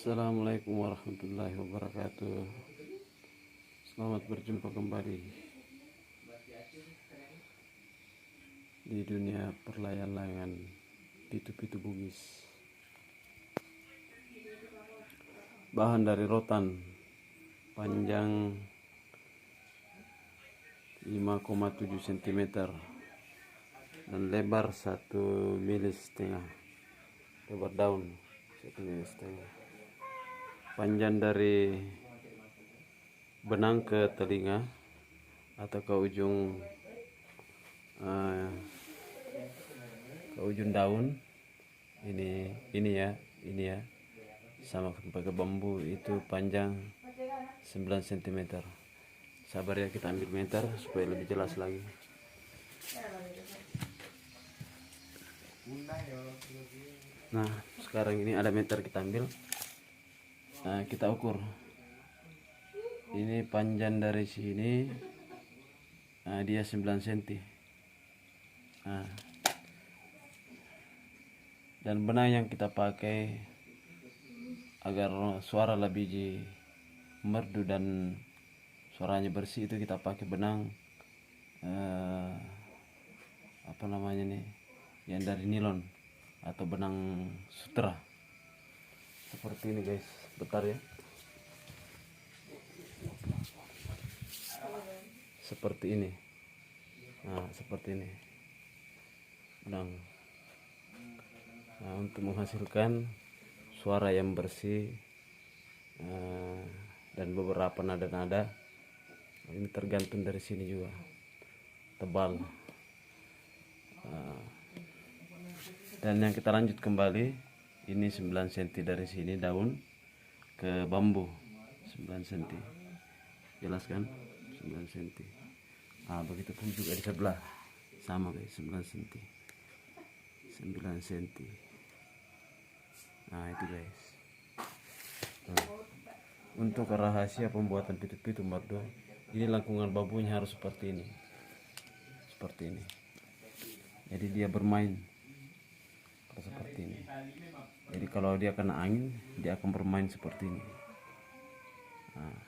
Assalamualaikum warahmatullahi wabarakatuh. Selamat berjumpa kembali di dunia perlayan-layangan Pitu-Pitu Bugis. Bahan dari rotan, panjang 5,7 cm dan lebar 1,5 mm. Lebar daun 1,5 mm. Panjang dari benang ke telinga atau ke ujung daun ini ya sama pakai bambu itu panjang 9 cm. Sabar ya, kita ambil meter supaya lebih jelas lagi. Nah, sekarang ini ada meter, kita ambil. Nah, kita ukur. Ini panjang dari sini, dia 9 cm. Nah, dan benang yang kita pakai agar suara lebih merdu dan suaranya bersih itu kita pakai benang yang dari nilon atau benang sutra seperti ini guys. Bentar ya, seperti ini. Nah, seperti ini benang. Nah, untuk menghasilkan suara yang bersih dan beberapa nada-nada, ini tergantung dari sini juga tebal. Dan yang kita lanjut kembali, ini 9 cm dari sini daun ke bambu 9 cm. Jelas kan? 9 cm. Nah, begitu pun juga di sebelah sama guys, 9 cm. 9 cm. Nah, itu guys. Nah, untuk rahasia pembuatan pitu-pitu merdu, ini lengkungan bambunya harus seperti ini. Seperti ini. Jadi dia bermain seperti ini. Jadi kalau dia kena angin, dia akan bermain seperti ini. Nah,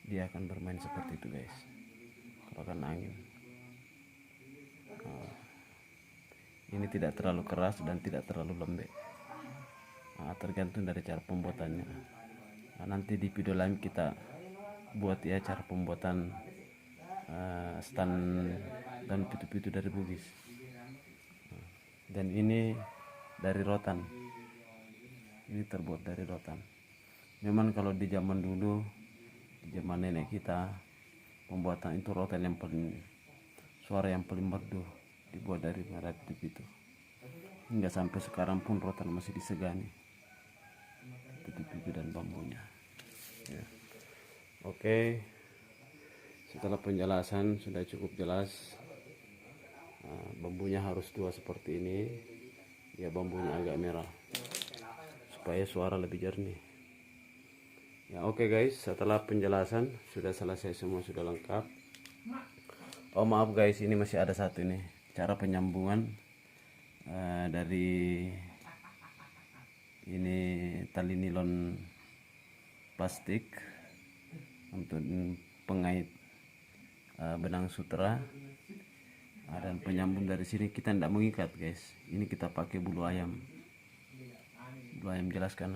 dia akan bermain seperti itu guys, kalau kena angin. Ini tidak terlalu keras dan tidak terlalu lembek. Nah, tergantung dari cara pembuatannya. Nah, nanti di video lain kita buat ya cara pembuatan stand dan pitu-pitu dari Bugis. Dan ini dari rotan. Ini terbuat dari rotan. Memang kalau di zaman dulu, di zaman nenek kita, pembuatan itu rotan yang paling, suara yang paling merdu dibuat dari pitu-pitu. Hingga sampai sekarang pun rotan masih disegani, pitu-pitu dan bambunya ya. Oke, setelah penjelasan sudah cukup jelas. Bambunya harus tua seperti ini ya, bambunya agak merah supaya suara lebih jernih ya. Oke guys, setelah penjelasan sudah selesai, semua sudah lengkap. Oh maaf guys, ini masih ada satu ini cara penyambungan dari ini tali nilon plastik untuk pengait benang sutra. Dan penyambung dari sini kita tidak mengikat guys, ini kita pakai bulu ayam. Bulu ayam, jelaskan.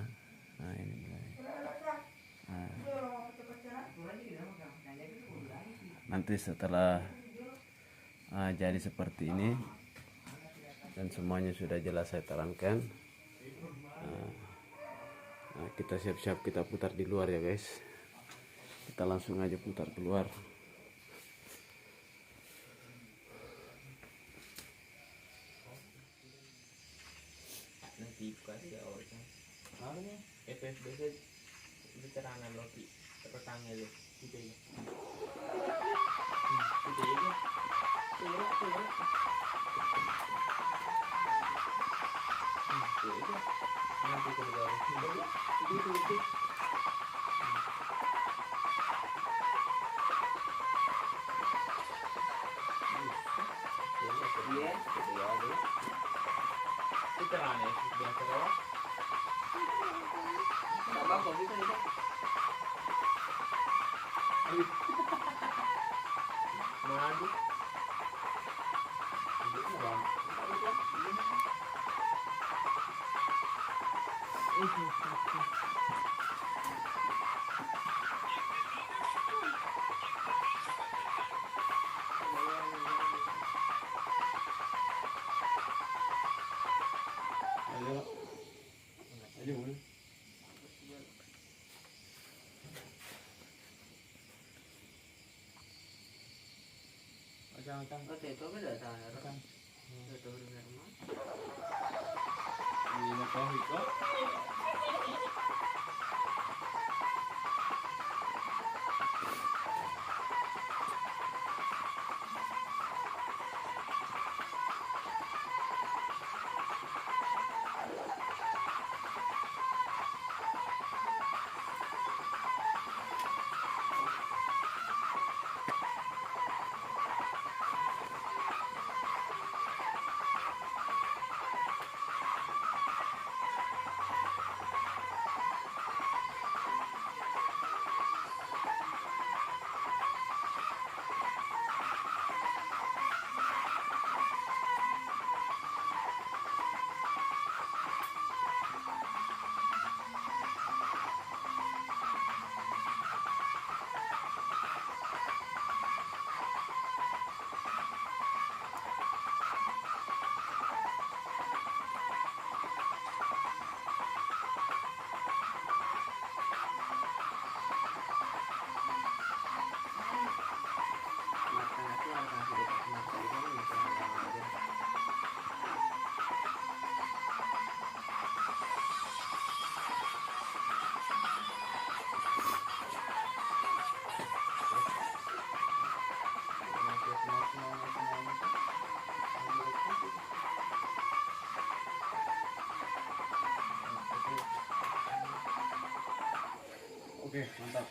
Nah, ini bulu ayam. Nanti setelah jadi seperti ini dan semuanya sudah jelas saya terangkan, kita siap-siap kita putar di luar ya guys. Kita langsung aja putar keluar. Nanti kasih awalnya awalnya FFBC veterangan Loki petangnya lo gitu ya gitu ya nanti kerja itu iya veterannya biasa Tak apa-apa bisa bisa. Madu. Ayo. Ayo. Macam-macam. Oke, itu beda cara. Itu benar mah. Ini apa itu? Makan itu harus ngasih dekat mata itu kan masalah aja. Oke, mantap.